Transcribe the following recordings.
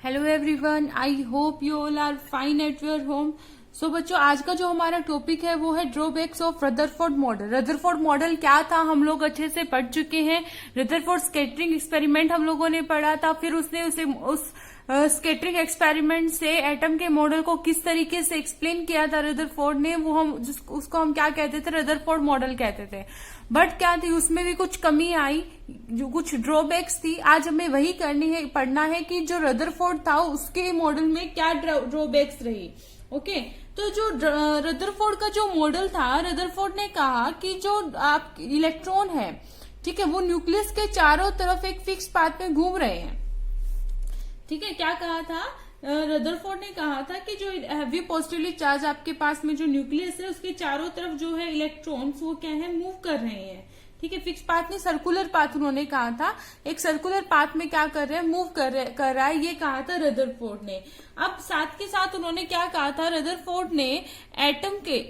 Hello everyone, I hope you all are fine at your home. So बच्चों, आज का जो हमारा टॉपिक है वो है drawbacks of Rutherford model. Rutherford model क्या था हम लोग अच्छे से पढ़ चुके हैं। रदरफोर्ड स्कैटरिंग एक्सपेरिमेंट हम लोगों ने पढ़ा था, फिर उसने उस स्कैटरिंग एक्सपेरिमेंट से एटम के मॉडल को किस तरीके से एक्सप्लेन किया था रदरफोर्ड ने, वो उसको हम क्या कहते थे, रदरफोर्ड मॉडल कहते थे। बट क्या थी, उसमें भी कुछ कमी आई, जो कुछ ड्रॉबैक्स थी। आज हमें वही करनी है, पढ़ना है कि जो रदरफोर्ड था उसके मॉडल में क्या ड्रॉबैक्स रही। ओके, तो जो रदरफोर्ड का जो मॉडल था, रदरफोर्ड ने कहा कि जो आप इलेक्ट्रॉन है, ठीक है, वो न्यूक्लियस के चारों तरफ एक फिक्स पाथ में घूम रहे हैं। ठीक है, क्या कहा था रदरफोर्ड ने? कहा था कि जो हैवी पॉजिटिवली चार्ज आपके पास में जो न्यूक्लियस है उसके चारों तरफ जो है इलेक्ट्रॉन्स वो क्या है, मूव कर रहे हैं। ठीक है, फिक्स पाथ नहीं, सर्कुलर पाथ उन्होंने कहा था। एक सर्कुलर पाथ में क्या कर रहे हैं, मूव कर रहा है, ये कहा था रदरफोर्ड ने। अब साथ के साथ उन्होंने क्या कहा था, रदरफोर्ड ने एटम के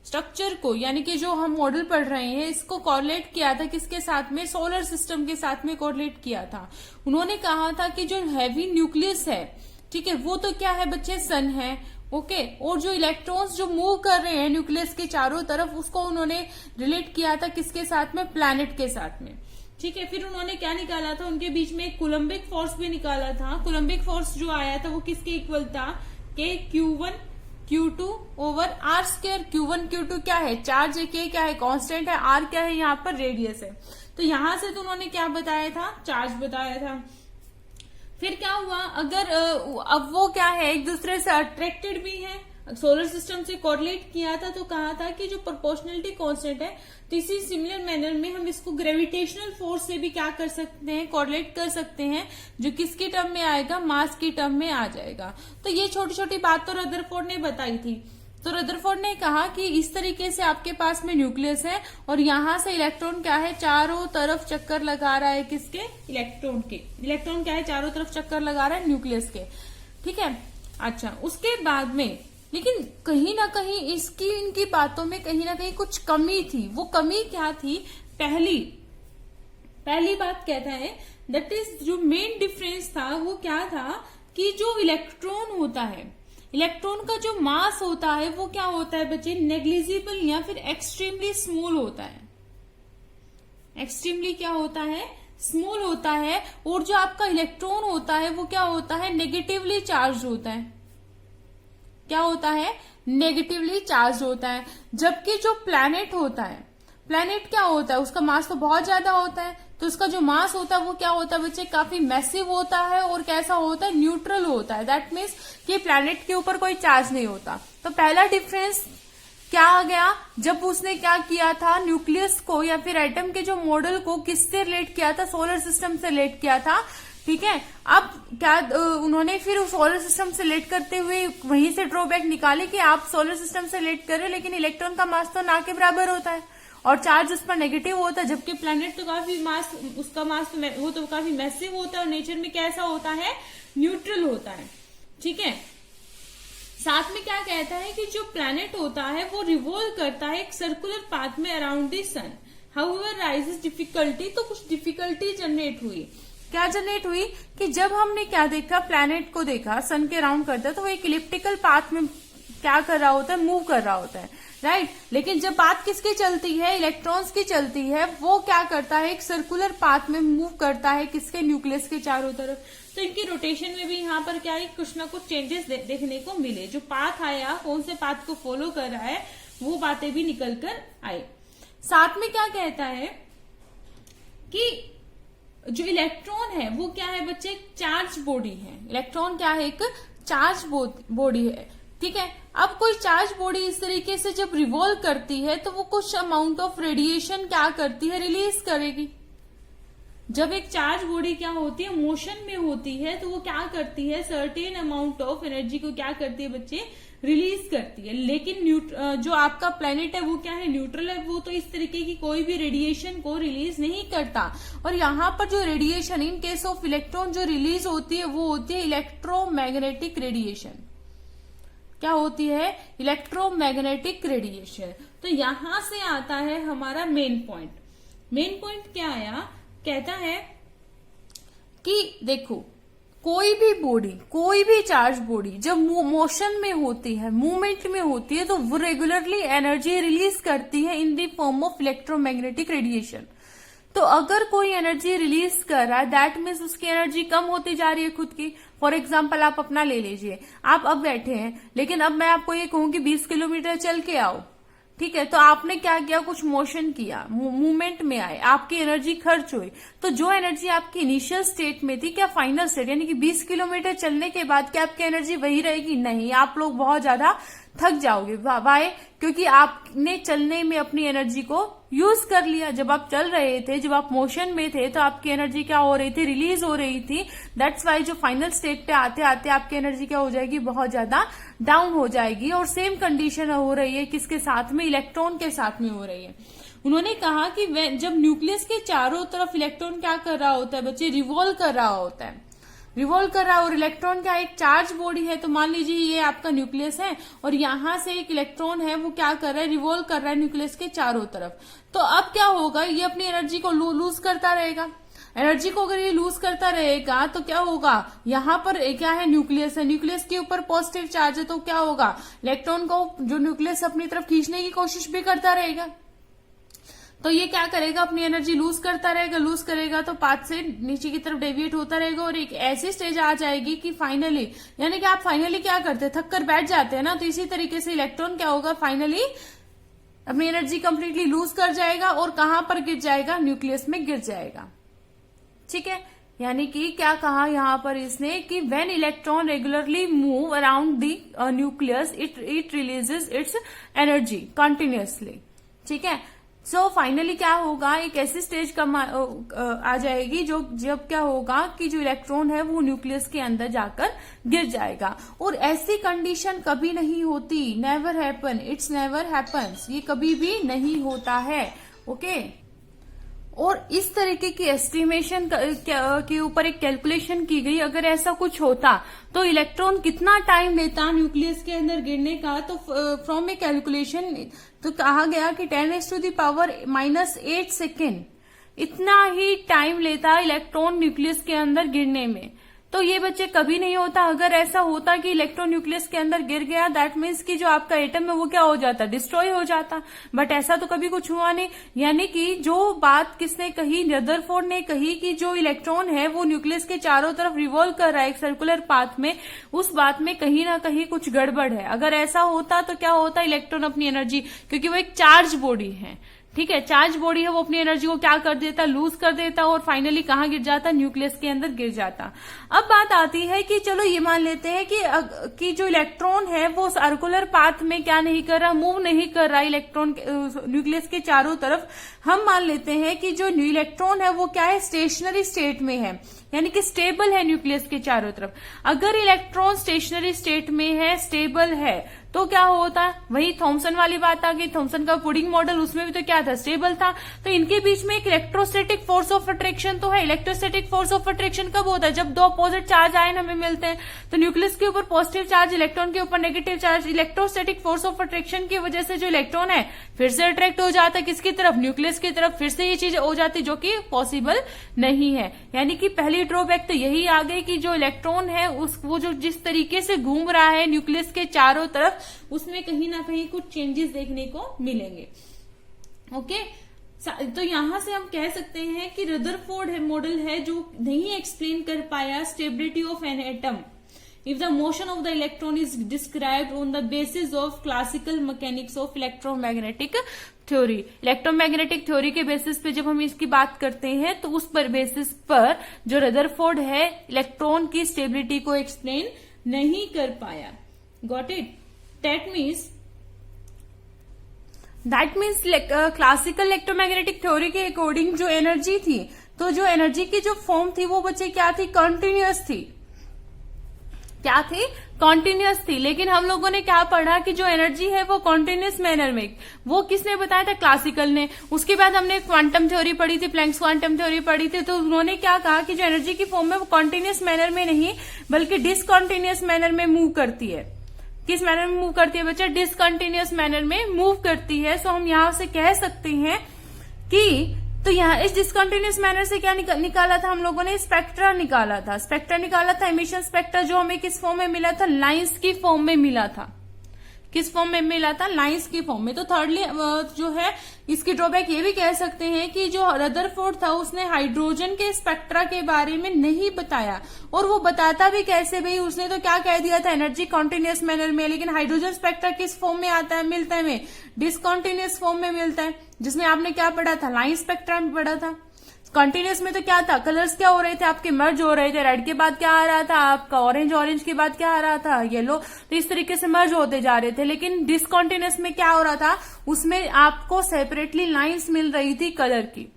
स्ट्रक्चर को, यानी कि जो हम मॉडल पढ़ रहे हैं, इसको कोरिलेट किया था किसके साथ में, सोलर सिस्टम के साथ में कोरिलेट किया था। उन्होंने कहा था कि जो हैवी न्यूक्लियस है, ठीक है, वो तो क्या है बच्चे, सन है। ओके, और जो इलेक्ट्रॉन्स जो मूव कर रहे हैं न्यूक्लियस के चारों तरफ, उसको उन्होंने रिलेट किया था किसके साथ में, प्लैनेट के साथ में। ठीक है, फिर उन्होंने क्या निकाला था, उनके बीच में एक कोलम्बिक फोर्स भी निकाला था। कोलम्बिक फोर्स जो आया था वो किसके इक्वल था, के Q1 Q2 over are square. Q1 Q2 क्या है, चार्ज है, के क्या है, कांस्टेंट है, आर क्या है, यहाँ पर रेडियस है। तो यहां से तो उन्होंने क्या बताया था, चार्ज बताया था। फिर क्या हुआ, अगर अब वो क्या है, एक दूसरे से अट्रैक्टेड भी है, सोलर सिस्टम से कोरिलेट किया था, तो कहा था कि जो प्रोपोर्शनलिटी कांस्टेंट है, तो इसी सिमिलर मैनर में हम इसको ग्रेविटेशनल फोर्स से भी क्या कर सकते हैं, कोरिलेट कर सकते हैं, जो किसकी टर्म में आएगा, मास की टर्म में आ जाएगा। तो ये छोटी छोटी बात तो रदरफोर्ड ने बताई थी। तो रदरफोर्ड ने कहा कि इस तरीके से आपके पास में न्यूक्लियस है और यहां से इलेक्ट्रॉन क्या है, चारों तरफ चक्कर लगा रहा है, किसके, इलेक्ट्रॉन के। इलेक्ट्रॉन क्या है, चारों तरफ चक्कर लगा रहा है न्यूक्लियस के। ठीक है, अच्छा, उसके बाद में लेकिन कहीं ना कहीं इनकी बातों में कहीं ना कहीं कुछ कमी थी। वो कमी क्या थी, पहली बात कहता है, दैट इज जो मेन डिफरेंस था वो क्या था कि जो इलेक्ट्रॉन होता है, इलेक्ट्रॉन का जो मास होता है वो क्या होता है बच्चे, नेग्लिजिबल या फिर एक्सट्रीमली स्मॉल होता है। एक्सट्रीमली क्या होता है, स्मॉल होता है। और जो आपका इलेक्ट्रॉन होता है वो क्या होता है, नेगेटिवली चार्ज होता है। क्या होता है, नेगेटिवली चार्ज होता है। जबकि जो प्लैनेट होता है, प्लैनेट क्या होता है, उसका मास तो बहुत ज्यादा होता है, तो उसका जो मास होता है वो क्या होता है बच्चे, काफी मैसिव होता है और कैसा होता है, न्यूट्रल होता है। दैट मीन्स कि प्लैनेट के ऊपर कोई चार्ज नहीं होता। तो पहला डिफरेंस क्या आ गया, जब उसने क्या किया था, न्यूक्लियस को या फिर एटम के जो मॉडल को किससे रिलेट किया था, सोलर सिस्टम से रिलेट किया था। ठीक है, अब क्या उन्होंने फिर सोलर सिस्टम से रिलेट करते हुए वहीं से ड्रॉबैक निकाले कि आप सोलर सिस्टम से रिलेट कर रहे हैं, लेकिन इलेक्ट्रॉन का मास तो ना के बराबर होता है और चार्ज उस पर नेगेटिव होता है। जबकि प्लैनेट तो काफी मास, उसका मास तो वो तो काफी मैसिव होता है और नेचर में कैसा होता है, न्यूट्रल होता है। ठीक है, साथ में क्या कहता है कि जो प्लैनेट होता है वो रिवॉल्व करता है एक सर्कुलर पाथ में around the sun. However rises difficulty, तो कुछ डिफिकल्टी जनरेट हुई। क्या जनरेट हुई कि जब हमने क्या देखा, प्लैनेट को देखा सन के राउंड करता है, तो वो एक इलिप्टिकल पाथ में क्या कर रहा होता है, मूव कर रहा होता है, राइट। लेकिन जब बात किसकी चलती है, इलेक्ट्रॉन्स की चलती है, वो क्या करता है, एक सर्कुलर पाथ में मूव करता है, किसके, न्यूक्लियस के चारों तरफ। तो इनकी रोटेशन में भी यहाँ पर क्या है, कुछ ना कुछ चेंजेस देखने को मिले। जो पाथ आया, कौन से पाथ को फॉलो कर रहा है, वो बातें भी निकल कर आई। साथ में क्या कहता है कि जो इलेक्ट्रॉन है वो क्या है बच्चे, चार्ज बॉडी है। इलेक्ट्रॉन क्या है, एक चार्ज बॉडी है। ठीक है, अब कोई चार्ज बॉडी इस तरीके से जब रिवॉल्व करती है तो वो कुछ अमाउंट ऑफ रेडिएशन क्या करती है, रिलीज करेगी। जब एक चार्ज बॉडी क्या होती है, मोशन में होती है, तो वो क्या करती है, सर्टेन अमाउंट ऑफ एनर्जी को क्या करती है बच्चे, रिलीज करती है। लेकिन जो आपका प्लेनेट है वो क्या है, न्यूट्रल है, वो तो इस तरीके की कोई भी रेडिएशन को रिलीज नहीं करता। और यहाँ पर जो radiation in case of electron जो रिलीज होती है वो होती है इलेक्ट्रोमैग्नेटिक रेडिएशन। क्या होती है, इलेक्ट्रोमैग्नेटिक रेडिएशन। तो यहां से आता है हमारा मेन पॉइंट। मेन पॉइंट क्या आया, कहता है कि देखो कोई भी बॉडी, कोई भी चार्ज बॉडी जब मोशन में होती है, मूवमेंट में होती है, तो वो रेगुलरली एनर्जी रिलीज करती है इन the form of electromagnetic radiation. तो अगर कोई एनर्जी रिलीज कर रहा है, दैट मीन्स उसकी एनर्जी कम होती जा रही है खुद की। फॉर एग्जाम्पल आप अपना ले लीजिए, आप अब बैठे हैं, लेकिन अब मैं आपको ये कहूं कि 20 किलोमीटर चल के आओ, ठीक है, तो आपने क्या किया, कुछ मोशन किया, मूवमेंट में आए, आपकी एनर्जी खर्च हुई। तो जो एनर्जी आपकी इनिशियल स्टेट में थी, क्या फाइनल स्टेट यानी कि 20 किलोमीटर चलने के बाद क्या आपकी एनर्जी वही रहेगी? नहीं, आप लोग बहुत ज्यादा थक जाओगे। वाई? क्योंकि आपने चलने में अपनी एनर्जी को यूज कर लिया। जब आप चल रहे थे, जब आप मोशन में थे, तो आपकी एनर्जी क्या हो रही थी, रिलीज हो रही थी। दैट्स वाई जो फाइनल स्टेट पे आते आते आपकी एनर्जी क्या हो जाएगी, बहुत ज्यादा डाउन हो जाएगी। और सेम कंडीशन हो रही है किसके साथ में, इलेक्ट्रॉन के साथ में हो रही है। उन्होंने कहा कि जब न्यूक्लियस के चारों तरफ इलेक्ट्रॉन क्या कर रहा होता है बच्चे, रिवॉल्व कर रहा होता है, रिवॉल्व कर रहा है। और इलेक्ट्रॉन क्या एक चार्ज बॉडी है, तो मान लीजिए ये आपका न्यूक्लियस है और यहां से एक इलेक्ट्रॉन है, वो क्या कर रहा है, रिवॉल्व कर रहा है न्यूक्लियस के चारों तरफ। तो अब क्या होगा, ये अपनी एनर्जी को लूज करता रहेगा। एनर्जी को अगर ये लूज करता रहेगा तो क्या होगा, यहाँ पर क्या है, न्यूक्लियस है, न्यूक्लियस के ऊपर पॉजिटिव चार्ज है, तो क्या होगा, इलेक्ट्रॉन को जो न्यूक्लियस अपनी तरफ खींचने की कोशिश भी करता रहेगा। तो ये क्या करेगा, अपनी एनर्जी लूज करता रहेगा, लूज करेगा तो पाथ से नीचे की तरफ डेविएट होता रहेगा और एक ऐसी स्टेज आ जाएगी कि फाइनली, यानी कि आप फाइनली क्या करते हैं, थक कर बैठ जाते हैं ना, तो इसी तरीके से इलेक्ट्रॉन क्या होगा, फाइनली अपनी एनर्जी कंप्लीटली लूज कर जाएगा और कहां पर गिर जाएगा, न्यूक्लियस में गिर जाएगा। ठीक है, यानी कि क्या कहा यहां पर इसने कि when electron regularly move around the nucleus it releases its energy continuously. ठीक है, सो फाइनली क्या होगा, एक ऐसी स्टेज आ जाएगी जो जब क्या होगा कि जो इलेक्ट्रॉन है वो न्यूक्लियस के अंदर जाकर गिर जाएगा। और ऐसी कंडीशन कभी नहीं होती, never happen, it's never happens, ये कभी भी नहीं होता है। ओके, और इस तरीके की एस्टिमेशन के ऊपर एक कैलकुलेशन की गई, अगर ऐसा कुछ होता तो इलेक्ट्रॉन कितना टाइम लेता न्यूक्लियस के अंदर गिरने का। तो फ्रॉम ए कैलकुलेशन तो कहा गया कि 10⁻⁻8 सेकेंड इतना ही टाइम लेता इलेक्ट्रॉन न्यूक्लियस के अंदर गिरने में। तो ये बच्चे कभी नहीं होता। अगर ऐसा होता कि इलेक्ट्रॉन न्यूक्लियस के अंदर गिर गया, दैट मीन्स कि जो आपका एटम है वो क्या हो जाता, डिस्ट्रॉय हो जाता। बट ऐसा तो कभी कुछ हुआ नहीं। यानी कि जो बात किसने कही, रदरफोर्ड ने कही कि जो इलेक्ट्रॉन है वो न्यूक्लियस के चारों तरफ रिवॉल्व कर रहा है एक सर्कुलर पाथ में, उस बात में कहीं ना कहीं कुछ गड़बड़ है। अगर ऐसा होता तो क्या होता, इलेक्ट्रॉन अपनी एनर्जी, क्योंकि वो एक चार्ज बॉडी है, ठीक है, चार्ज बॉडी है, वो अपनी एनर्जी को क्या कर देता, लूज कर देता और फाइनली कहां गिर जाता, न्यूक्लियस के अंदर गिर जाता। अब बात आती है कि चलो ये मान लेते हैं कि जो इलेक्ट्रॉन है वो सर्कुलर पाथ में क्या नहीं कर रहा, मूव नहीं कर रहा इलेक्ट्रॉन न्यूक्लियस के चारों तरफ। हम मान लेते हैं कि जो इलेक्ट्रॉन है वो क्या है, स्टेशनरी स्टेट में है, यानी कि स्टेबल है न्यूक्लियस के चारों तरफ। अगर इलेक्ट्रॉन स्टेशनरी स्टेट में है, स्टेबल है, तो क्या होता, वही थॉमसन वाली बात आ गई, थॉमसन का पुडिंग मॉडल, उसमें भी तो क्या था, स्टेबल था। तो इनके बीच में एक इलेक्ट्रोस्टैटिक फोर्स ऑफ अट्रैक्शन तो है। इलेक्ट्रोस्टैटिक फोर्स ऑफ अट्रैक्शन कब होता है, जब दो अपोजिट चार्ज आयन हमें मिलते हैं। तो न्यूक्लियस के ऊपर पॉजिटिव चार्ज, इलेक्ट्रॉन के ऊपर negative charge, electrostatic force of attraction की वजह से जो इलेक्ट्रॉन है फिर से अट्रैक्ट हो जाता है किसकी तरफ, न्यूक्लियस की तरफ। फिर से ये चीज हो जाती जो कि पॉसिबल नहीं है। यानी कि पहली ड्रॉबैक तो यही आ गई कि जो इलेक्ट्रॉन है वो जो जिस तरीके से घूम रहा है न्यूक्लियस के चारों तरफ, उसमें कहीं ना कहीं कुछ चेंजेस देखने को मिलेंगे। ओके, तो यहां से हम कह सकते हैं कि रदरफोर्ड मॉडल है जो नहीं एक्सप्लेन कर पाया stability of an atom if the motion of the electron is described on the basis of classical mechanics of electromagnetic theory। Electromagnetic theory के बेसिस पे जब हम इसकी बात करते हैं तो उस पर बेसिस पर जो रदरफोर्ड है इलेक्ट्रॉन की स्टेबिलिटी को एक्सप्लेन नहीं कर पाया। Got it? That means classical electromagnetic theory के अकॉर्डिंग जो एनर्जी थी, तो जो एनर्जी की जो फॉर्म थी वो बच्चे क्या थी, कंटिन्यूअस थी। क्या थी, कॉन्टिन्यूअस थी। लेकिन हम लोगों ने क्या पढ़ा कि जो एनर्जी है वो कॉन्टिन्यूअस मैनर में, वो किसने बताया था, क्लासिकल ने। उसके बाद हमने क्वांटम थ्योरी पढ़ी थी, प्लैंक्स क्वांटम थ्योरी पढ़ी थी, तो उन्होंने क्या कहा कि जो एनर्जी की फॉर्म है वो कॉन्टिन्यूअस मैनर में नहीं बल्कि डिसकॉन्टिन्यूअस मैनर में मूव करती है। किस मैनर में मूव करती है बच्चा, डिसकॉन्टिन्यूअस मैनर में मूव करती है। सो हम यहां से कह सकते हैं कि तो यहाँ इस डिसकंटिन्यूस मैनर से क्या निकाला था हम लोगों ने, स्पेक्ट्रा निकाला था। स्पेक्ट्रा निकाला था, इमिशन स्पेक्ट्रा, जो हमें किस फॉर्म में मिला था, लाइंस की फॉर्म में मिला था। किस फॉर्म में मिला था, लाइंस की फॉर्म में। तो थर्डली जो है इसकी ड्रॉबैक ये भी कह सकते हैं कि जो रदरफोर्ड था उसने हाइड्रोजन के स्पेक्ट्रा के बारे में नहीं बताया, और वो बताता भी कैसे भाई, उसने तो क्या कह दिया था, एनर्जी कॉन्टिन्यूस मैनर में, लेकिन हाइड्रोजन स्पेक्ट्रा किस फॉर्म में आता है, मिलता है हमें, डिसकॉन्टिन्यूस फॉर्म में मिलता है, जिसमें आपने क्या पढ़ा था, लाइन स्पेक्ट्रा में पढ़ा था। कंटिन्यूस में तो क्या था, कलर्स क्या हो रहे थे आपके, मर्ज हो रहे थे, रेड के बाद क्या आ रहा था आपका ऑरेंज, ऑरेंज के बाद क्या आ रहा था येलो, तो इस तरीके से मर्ज होते जा रहे थे। लेकिन डिसकंटिन्यूस में क्या हो रहा था, उसमें आपको सेपरेटली लाइंस मिल रही थी कलर की।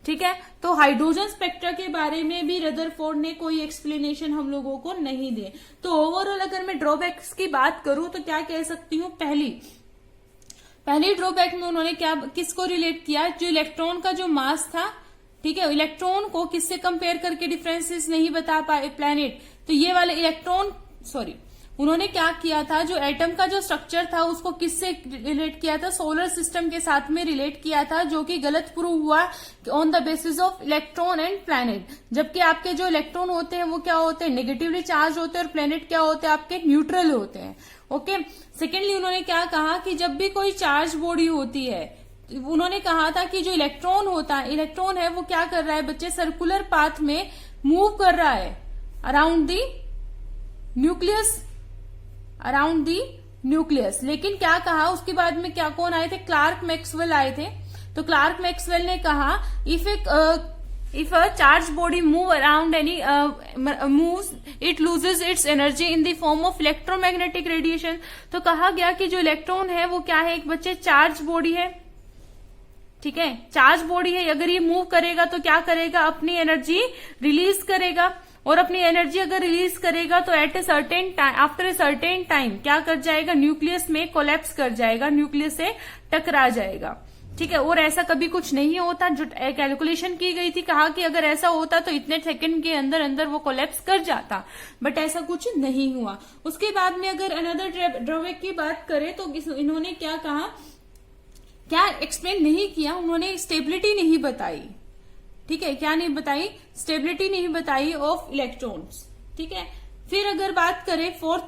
ठीक है, तो हाइड्रोजन स्पेक्ट्रा के बारे में भी रदरफोर्ड ने कोई एक्सप्लेनेशन हम लोगों को नहीं दिए। तो ओवरऑल अगर मैं ड्रॉबैक्स की बात करूं तो क्या कह सकती हूँ, पहली ड्रॉबैक में उन्होंने क्या किसको रिलेट किया, जो इलेक्ट्रॉन का जो मास था, ठीक है, इलेक्ट्रॉन को किससे कंपेयर करके डिफरेंसेस नहीं बता पाए, प्लैनेट, तो ये वाले इलेक्ट्रॉन, उन्होंने क्या किया था, जो एटम का जो स्ट्रक्चर था उसको किससे रिलेट किया था, सोलर सिस्टम के साथ में रिलेट किया था, जो कि गलत प्रूव हुआ on the basis of electron and planet. जबकि आपके जो इलेक्ट्रॉन होते हैं वो क्या होते हैं, नेगेटिवली चार्ज होते हैं, और प्लैनेट क्या होते हैं आपके, न्यूट्रल होते हैं। ओके, सेकेंडली उन्होंने क्या कहा कि जब भी कोई चार्ज बॉडी होती है, उन्होंने कहा था कि जो इलेक्ट्रॉन होता है, इलेक्ट्रॉन है वो क्या कर रहा है बच्चे, सर्कुलर पाथ में मूव कर रहा है अराउंड दी न्यूक्लियस, लेकिन क्या कहा उसके बाद में, क्या कौन आए थे, क्लार्क मैक्सवेल आए थे। तो क्लार्क मैक्सवेल ने कहा if a charged body move around any moves, it loses its energy in the form of electromagnetic radiation। तो कहा गया कि जो इलेक्ट्रॉन है वो क्या है, एक बच्चे चार्ज बॉडी है, ठीक है, चार्ज बॉडी है, अगर ये मूव करेगा तो क्या करेगा, अपनी एनर्जी रिलीज करेगा, और अपनी एनर्जी अगर रिलीज करेगा तो at a certain time, after a certain time क्या कर जाएगा, न्यूक्लियस में कोलैप्स कर जाएगा, न्यूक्लियस से टकरा जाएगा। ठीक है, और ऐसा कभी कुछ नहीं होता, जो कैलकुलेशन की गई थी, कहा कि अगर ऐसा होता तो इतने सेकंड के अंदर अंदर वो कोलैप्स कर जाता, बट ऐसा कुछ नहीं हुआ। उसके बाद में अगर अनदर ड्रॉबैक की बात करें तो इन्होंने क्या कहा, क्या एक्सप्लेन नहीं किया, उन्होंने स्टेबिलिटी नहीं बताई। ठीक है, क्या नहीं बताई, स्टेबिलिटी नहीं बताई ऑफ इलेक्ट्रॉन्स। ठीक है, फिर अगर बात करें फोर्थ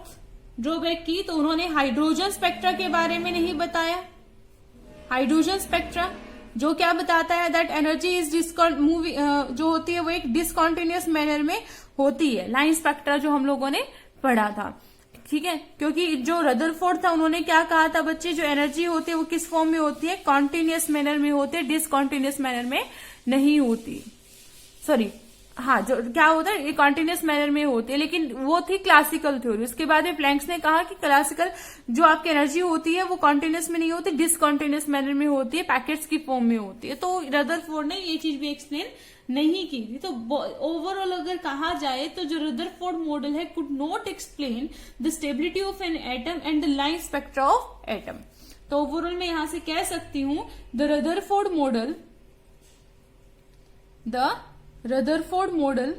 ड्रॉबैक की, तो उन्होंने हाइड्रोजन स्पेक्ट्रा के बारे में नहीं बताया। हाइड्रोजन स्पेक्ट्रा जो क्या बताता है, दैट एनर्जी इज जो होती है वो एक डिसकॉन्टिन्यूस मैनर में होती है, लाइन स्पेक्ट्रा जो हम लोगों ने पढ़ा था। ठीक है, क्योंकि जो रदरफोर्ड था उन्होंने क्या कहा था बच्चे, जो एनर्जी होती है वो किस फॉर्म में होती है, कॉन्टिन्यूस मैनर में होती है, डिसकॉन्टिन्यूस मैनर में नहीं होती। हाँ, जो क्या होता है कॉन्टिन्यूस मैनर में होती है, लेकिन वो थी क्लासिकल थ्योरी। उसके बाद में प्लैंक्स ने कहा कि क्लासिकल जो आपकी एनर्जी होती है वो कॉन्टिन्यूस में नहीं होती, डिसकॉन्टिन्यूस मैनर में होती है, पैकेट्स की फॉर्म में होती है। तो रदरफोर्ड ने ये चीज भी एक्सप्लेन नहीं की थी। तो ओवरऑल अगर कहा जाए तो जो रदरफोर्ड मॉडल है could not explain the stability of an atom and the line spectra of atom. तो ओवरऑल मैं यहां से कह सकती हूं the Rutherford model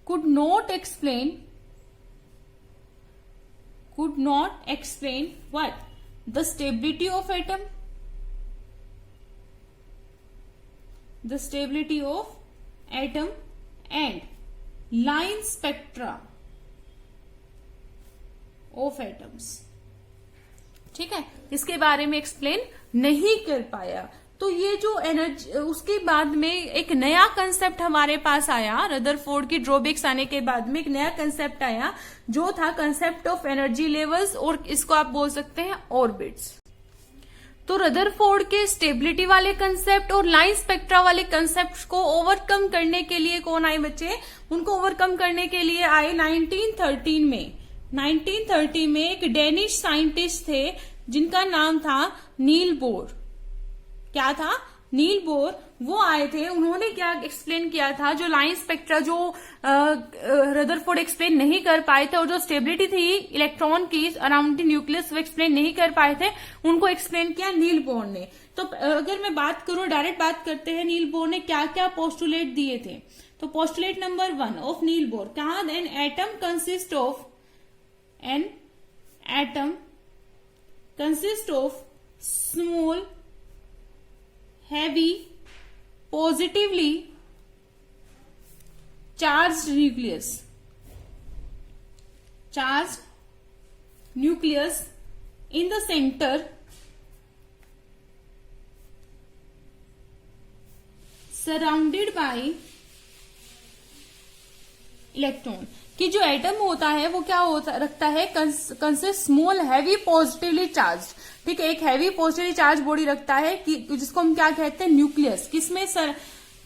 could not explain what? The stability of atom, and line spectra of atoms। ठीक है, इसके बारे में एक्सप्लेन नहीं कर पाया। तो ये जो एनर्जी, उसके बाद में एक नया कंसेप्ट हमारे पास आया, रदरफोर्ड की ड्रॉबैक्स आने के बाद में एक नया कंसेप्ट आया, जो था कंसेप्ट ऑफ एनर्जी लेवल्स, और इसको आप बोल सकते हैं ऑर्बिट्स। तो रदरफोर्ड के स्टेबिलिटी वाले कंसेप्ट और लाइन स्पेक्ट्रा वाले कंसेप्ट को ओवरकम करने के लिए कौन आए बच्चे, उनको ओवरकम करने के लिए आए 1913 में एक डेनिश साइंटिस्ट थे जिनका नाम था नील बोर। क्या था, नील बोर, वो आए थे। उन्होंने क्या एक्सप्लेन किया था, जो लाइन स्पेक्ट्रा जो रदरफोर्ड एक्सप्लेन नहीं कर पाए थे, और जो स्टेबिलिटी थी इलेक्ट्रॉन की अराउंड द न्यूक्लियस वो एक्सप्लेन नहीं कर पाए थे, उनको एक्सप्लेन किया नील बोर ने। तो अगर मैं बात करूं, डायरेक्ट बात करते हैं, नील बोर ने क्या क्या पोस्टुलेट दिए थे। तो postulate number 1 of Niels Bohr, कहा an atom consist of small, heavy positively charged nucleus in the center surrounded by electron. कि जो एटम होता है वो क्या होता रखता है, consist small heavy positively charge. ठीक है, एक हैवी पॉजिटिवली चार्ज बॉडी रखता है कि जिसको हम क्या कहते हैं, न्यूक्लियस। किसमें सर,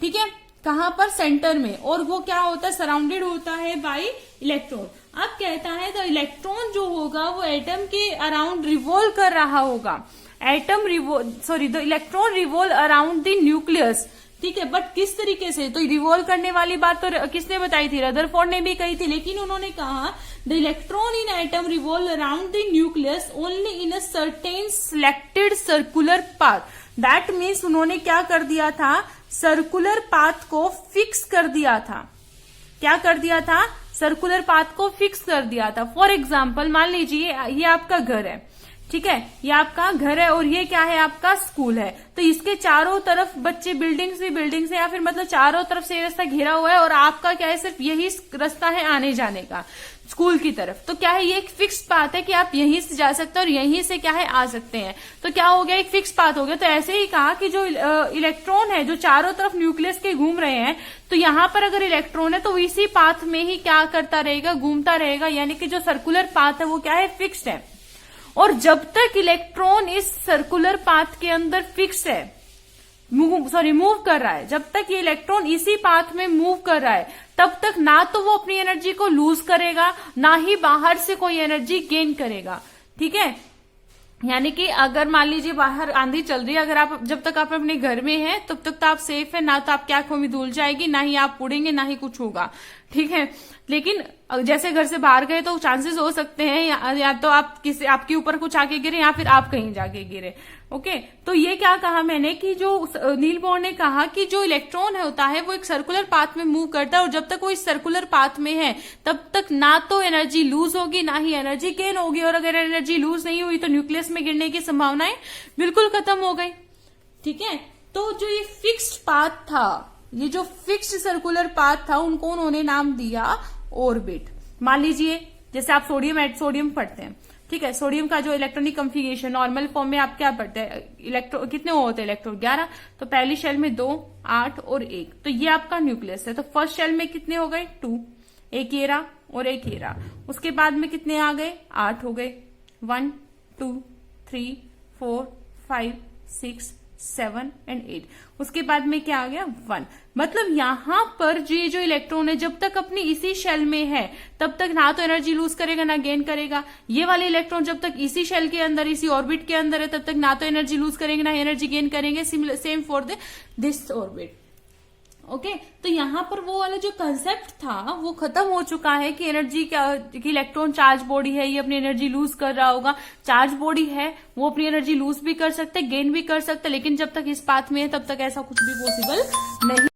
ठीक है, कहां पर, सेंटर में। और वो क्या होता है, सराउंडेड होता है बाय इलेक्ट्रॉन। अब कहता है द इलेक्ट्रॉन जो होगा वो एटम के अराउंड रिवॉल्व कर रहा होगा। The electron revolve around the nucleus. ठीक है, बट किस तरीके से, तो रिवॉल्व करने वाली बात तो किसने बताई थी, रदरफोर्ड ने भी कही थी। लेकिन उन्होंने कहा the electron in atom revolve around the nucleus only in a certain selected circular path. That means उन्होंने क्या कर दिया था, सर्कुलर पाथ को फिक्स कर दिया था। क्या कर दिया था, सर्कुलर पाथ को फिक्स कर दिया था। फॉर एग्जाम्पल मान लीजिए ये आपका घर है, ठीक है, ये आपका घर है और ये क्या है, आपका स्कूल है। तो इसके चारों तरफ बच्चे, बिल्डिंग्स ही बिल्डिंग्स है, या फिर मतलब चारों तरफ से ये रास्ता घिरा हुआ है और आपका क्या है, सिर्फ यही रास्ता है आने जाने का स्कूल की तरफ। तो क्या है, ये एक फिक्स पाथ है कि आप यहीं से जा सकते हैं और यहीं से क्या है, आ सकते हैं। तो क्या हो गया, एक फिक्स पाथ हो गया। तो ऐसे ही कहा कि जो इलेक्ट्रॉन है जो चारों तरफ न्यूक्लियस के घूम रहे हैं, तो यहां पर अगर इलेक्ट्रॉन है तो इसी पाथ में ही क्या करता रहेगा, घूमता रहेगा। यानी कि जो सर्कुलर पाथ है वो क्या है, फिक्स्ड है। और जब तक इलेक्ट्रॉन इस सर्कुलर पाथ के अंदर फिक्स है, मूव कर रहा है, जब तक ये इलेक्ट्रॉन इसी पाथ में मूव कर रहा है, तब तक ना तो वो अपनी एनर्जी को लूज करेगा, ना ही बाहर से कोई एनर्जी गेन करेगा। ठीक है, यानी कि अगर मान लीजिए बाहर आंधी चल रही है, अगर आप जब तक आप अपने घर में हैं तब तक तो आप सेफ है, ना तो आपकी आंखों में धूल जाएगी, ना ही आप उड़ेंगे, ना ही कुछ होगा। ठीक है, लेकिन जैसे घर से बाहर गए तो चांसेस हो सकते हैं या तो आप किसी आपके ऊपर कुछ आके गिरे या फिर आप कहीं जाके गिरे। ओके, तो ये क्या कहा मैंने कि जो नील बोर ने कहा कि जो इलेक्ट्रॉन होता है वो एक सर्कुलर पाथ में मूव करता है और जब तक वो इस सर्कुलर पाथ में है तब तक ना तो एनर्जी लूज होगी ना ही एनर्जी गेन होगी। और अगर एनर्जी लूज नहीं हुई तो न्यूक्लियस में गिरने की संभावनाएं बिल्कुल खत्म हो गई। ठीक है, तो जो ये फिक्स्ड पाथ था, ये जो फिक्स्ड सर्कुलर पाथ था, उनको उन्होंने नाम दिया ऑर्बिट। मान लीजिए जैसे आप सोडियम पढ़ते हैं, ठीक है, सोडियम का जो इलेक्ट्रॉनिक कॉन्फ़िगरेशन नॉर्मल फॉर्म में आप क्या पढ़ते हैं, कितने होते हैं इलेक्ट्रॉन, 11। तो पहली शेल में 2, 8 और 1, तो ये आपका न्यूक्लियस है। तो फर्स्ट शेल में कितने हो गए, 2, एक ये रहा और एक ये रहा। उसके बाद में कितने आ गए, 8 हो गए, 1 2 3 4 5 6 7 एंड 8। उसके बाद में क्या आ गया, 1। मतलब यहां पर जो इलेक्ट्रॉन है जब तक अपनी इसी शेल में है तब तक ना तो एनर्जी लूज करेगा ना गेन करेगा। ये वाले इलेक्ट्रॉन जब तक इसी शेल के अंदर, इसी ऑर्बिट के अंदर है, तब तक ना तो एनर्जी लूज करेंगे ना एनर्जी गेन करेंगे। Same for this orbit. Okay, तो यहां पर वो वाला जो कंसेप्ट था वो खत्म हो चुका है कि एनर्जी की इलेक्ट्रॉन चार्ज बॉडी है, ये अपनी एनर्जी लूज कर रहा होगा। चार्ज बॉडी है, वो अपनी एनर्जी लूज भी कर सकते, गेन भी कर सकते, लेकिन जब तक इस पाथ में है तब तक ऐसा कुछ भी पॉसिबल नहीं।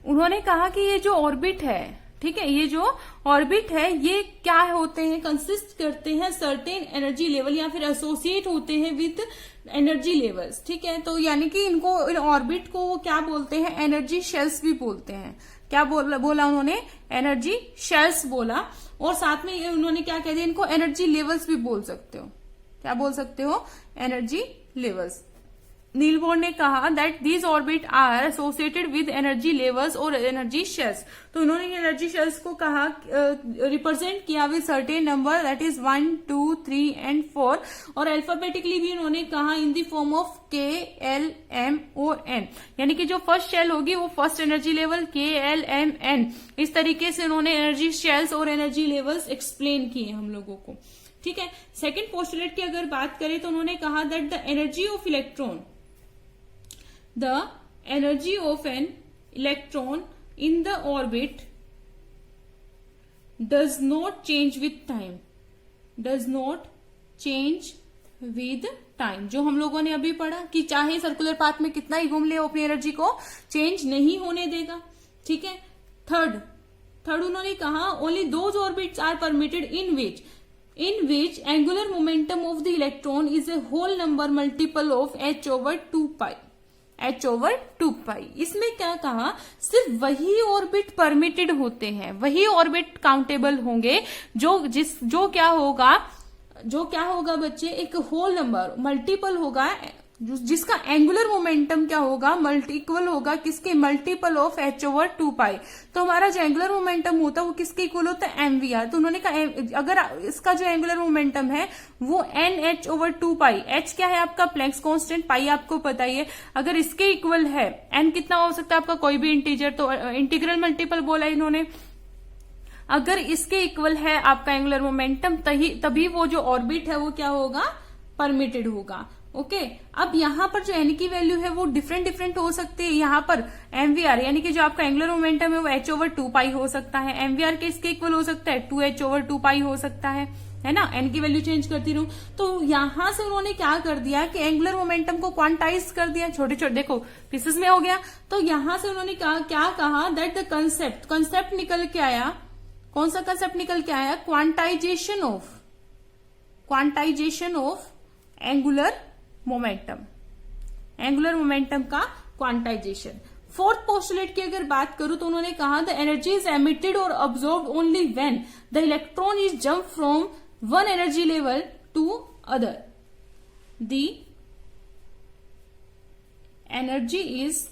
उन्होंने कहा कि ये जो ऑर्बिट है, ठीक है, ये जो ऑर्बिट है ये क्या होते हैं, कंसिस्ट करते हैं सर्टेन एनर्जी लेवल या फिर एसोसिएट होते हैं विद एनर्जी लेवल्स। ठीक है, तो यानी कि इन ऑर्बिट को वो क्या बोलते हैं, एनर्जी शेल्स भी बोलते हैं। क्या बोला उन्होंने, एनर्जी शेल्स बोला। और साथ में उन्होंने क्या कह दिया, इनको एनर्जी लेवल्स भी बोल सकते हो। क्या बोल सकते हो, एनर्जी लेवल्स। नील बोर ने कहा that these orbit are associated with energy levels और एनर्जी शेल्स। तो उन्होंने एनर्जी शेल्स को कहा, रिप्रेजेंट किया with certain number, that is 1 2 3 and 4। और अल्फाबेटिकली भी उन्होंने कहा in the form of K L M और N। यानी कि जो फर्स्ट शेल होगी वो first energy level K L M N। इस तरीके से उन्होंने एनर्जी शेल्स और एनर्जी लेवल्स एक्सप्लेन किए हम लोगों को। ठीक है, सेकेंड पोस्टुलेट की अगर बात करें तो उन्होंने कहा that the energy of electron, the energy of an electron in the orbit does not change with time, does not change with time। जो हम लोगों ने अभी पढ़ा कि चाहे सर्कुलर पाथ में कितना ही घूम ले अपनी एनर्जी को चेंज नहीं होने देगा। ठीक है, थर्ड उन्होंने कहा only those orbits are permitted in which angular momentum of the electron is a whole number multiple of h over 2 pi। h/2π। इसमें क्या कहा, सिर्फ वही ऑर्बिट परमिटेड होते हैं, वही ऑर्बिट काउंटेबल होंगे जो क्या होगा बच्चे, एक होल नंबर मल्टीपल होगा, जिसका एंगुलर मोमेंटम क्या होगा, इक्वल होगा किसके, मल्टीपल ऑफ h/2π। तो हमारा जो एंगुलर मोमेंटम होता है वो किसके इक्वल होता है, mvr। तो उन्होंने कहा अगर इसका जो एंगुलर मोमेंटम है वो nh/2π, h क्या है आपका प्लैंक्स कांस्टेंट, पाई आपको पता ही है, अगर इसके इक्वल है, n कितना हो सकता है आपका, कोई भी इंटीजर, तो इंटीग्रल मल्टीपल बोला इन्होंने। अगर इसके इक्वल है आपका एंगुलर मोमेंटम तभी वो जो ऑर्बिट है वो क्या होगा, परमिटेड होगा। ओके, अब यहाँ पर जो n की वैल्यू है वो डिफरेंट हो सकती है। यहाँ पर mvr यानी कि जो आपका एंगुलर मोमेंटम है वो h/2π हो सकता है, mvr के इसके इक्वल हो सकता है 2h/2π हो सकता है ना, n की वैल्यू चेंज करती रहूं। तो यहां से उन्होंने क्या कर दिया कि एंगुलर मोमेंटम को क्वांटाइज कर दिया, छोटे छोटे देखो पीसेस में हो गया। तो यहां से उन्होंने क्या कहा, दैट द कंसेप्ट निकल के आया, कौन सा कंसेप्ट निकल के आया, क्वांटाइजेशन ऑफ एंगुलर मोमेंटम का क्वांटाइजेशन। फोर्थ पोस्टुलेट की अगर बात करूं तो उन्होंने कहा द एनर्जी इज एमिटेड और absorbed only when the electron is jump from one energy level to other. The energy is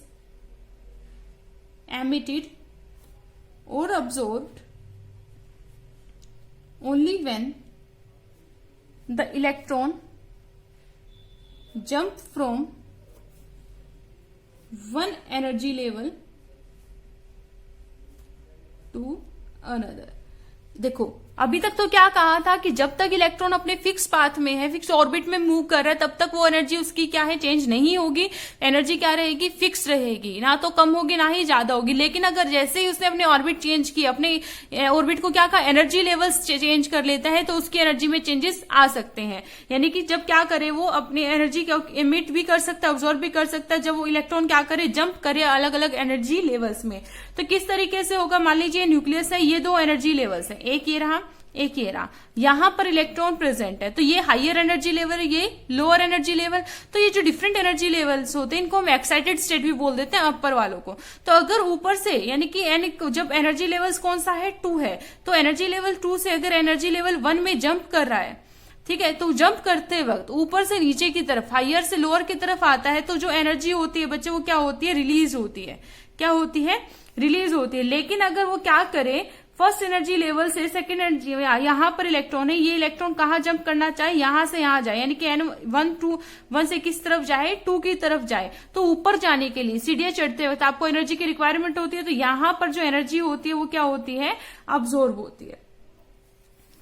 emitted और absorbed only when the electron jump from one energy level to another। देखो अभी तक तो क्या कहा था कि जब तक इलेक्ट्रॉन अपने फिक्स पाथ में है, फिक्स ऑर्बिट में मूव कर रहा है, तब तक वो एनर्जी उसकी क्या है, चेंज नहीं होगी। एनर्जी क्या रहेगी, फिक्स रहेगी, ना तो कम होगी ना ही ज्यादा होगी। लेकिन अगर जैसे ही उसने अपने ऑर्बिट चेंज की, अपने ऑर्बिट को क्या कहा, एनर्जी लेवल्स चेंज कर लेता है, तो उसकी एनर्जी में चेंजेस आ सकते हैं। यानी कि जब क्या करे, वो अपनी एनर्जी को एमिट भी कर सकता है, ऑब्जॉर्ब भी कर सकता है, जब वो इलेक्ट्रॉन क्या करे, जंप करे अलग अलग एनर्जी लेवल्स में। तो किस तरीके से होगा, मान लीजिए न्यूक्लियस है, ये दो एनर्जी लेवल्स है, एक ये रहा एक ये रहा, यहां पर इलेक्ट्रॉन प्रेजेंट है, तो ये हायर एनर्जी लेवल है, ये लोअर एनर्जी लेवल। तो ये जो डिफरेंट एनर्जी लेवल्स होते हैं इनको हम एक्साइटेड स्टेट भी बोल देते हैं, अपर वालों को। तो अगर ऊपर से यानी कि जब एनर्जी लेवल्स कौन सा है, 2 है, तो एनर्जी लेवल 2 से अगर एनर्जी लेवल 1 में जंप कर रहा है, ठीक है, तो जंप करते वक्त ऊपर से नीचे की तरफ, हायर से लोअर की तरफ आता है, तो जो एनर्जी होती है बच्चे वो क्या होती है, रिलीज होती है। क्या होती है, रिलीज होती है। लेकिन अगर वो क्या करे, फर्स्ट एनर्जी लेवल से सेकेंड एनर्जी, यहां पर इलेक्ट्रॉन है, ये इलेक्ट्रॉन कहां जंप करना चाहे, यहां से यहां जाए, यानी कि n1 से किस तरफ जाए, 2 की तरफ जाए। तो ऊपर जाने के लिए सीढ़ियां चढ़ते वक्त आपको एनर्जी की रिक्वायरमेंट होती है, तो यहां पर जो एनर्जी होती है वो क्या होती है, अब्सॉर्ब होती है।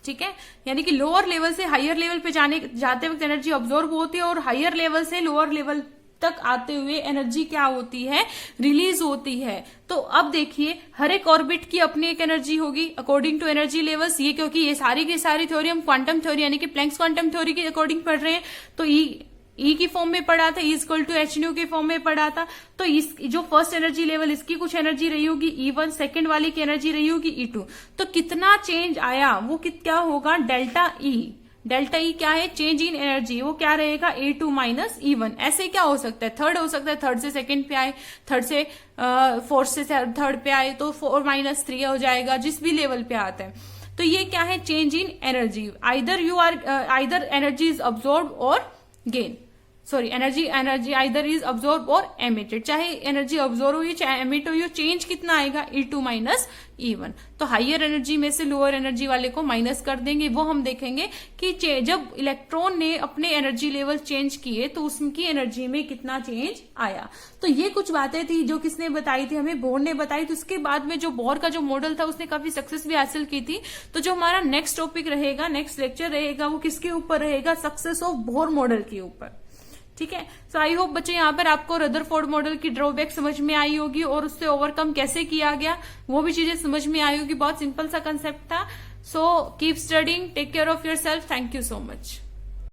ठीक है, यानी कि लोअर लेवल से हायर लेवल पे जाते वक्त एनर्जी अब्सॉर्ब होती है, और हायर लेवल से लोअर लेवल तक आते हुए एनर्जी क्या होती है, रिलीज होती है। तो अब देखिए, हर एक ऑर्बिट की अपनी एक एनर्जी होगी अकॉर्डिंग टू एनर्जी लेवल्स। ये क्योंकि ये सारी की सारी थ्योरी हम क्वांटम थ्योरी यानी कि प्लैंक्स क्वांटम थ्योरी के अकॉर्डिंग पढ़ रहे हैं। तो ई की फॉर्म में पढ़ा था, E=hν के फॉर्म में पढ़ा था। तो इस जो फर्स्ट एनर्जी लेवल, इसकी कुछ एनर्जी रही होगी E1, सेकेंड वाली की एनर्जी रही होगी E2। तो कितना चेंज आया वो क्या होगा, डेल्टा ई क्या है, चेंज इन एनर्जी, वो क्या रहेगा, A2 माइनस E1। ऐसे क्या हो सकता है, थर्ड हो सकता है, थर्ड से सेकंड पे आए, थर्ड से फोर्थ से थर्ड पे आए, तो 4 माइनस 3 हो जाएगा, जिस भी लेवल पे आता है। तो ये क्या है, change in energy. Either energy is absorb और gain, sorry energy either is absorb और एमिटेड। चाहे एनर्जी अब्सॉर्ब हुई चाहे एमिट हुई, चेंज कितना आएगा, E2 माइनस E1। तो हायर एनर्जी में से लोअर एनर्जी वाले को माइनस कर देंगे। वो हम देखेंगे कि जब इलेक्ट्रॉन ने अपने एनर्जी लेवल चेंज किए तो उसकी एनर्जी में कितना चेंज आया। तो ये कुछ बातें थी जो किसने बताई थी, हमें बोर ने बताई थी। उसके बाद में जो बोर का जो मॉडल था उसने काफी सक्सेस भी हासिल की थी। तो जो हमारा नेक्स्ट टॉपिक रहेगा, नेक्स्ट लेक्चर रहेगा, वो किसके ऊपर रहेगा, सक्सेस ऑफ बोर मॉडल के ऊपर। ठीक है, सो आई होप बच्चे यहाँ पर आपको रदरफोर्ड मॉडल की ड्रॉबैक समझ में आई होगी और उससे ओवरकम कैसे किया गया वो भी चीजें समझ में आई होगी। बहुत सिंपल सा कंसेप्ट था। So keep studying, take care of yourself, thank you so much.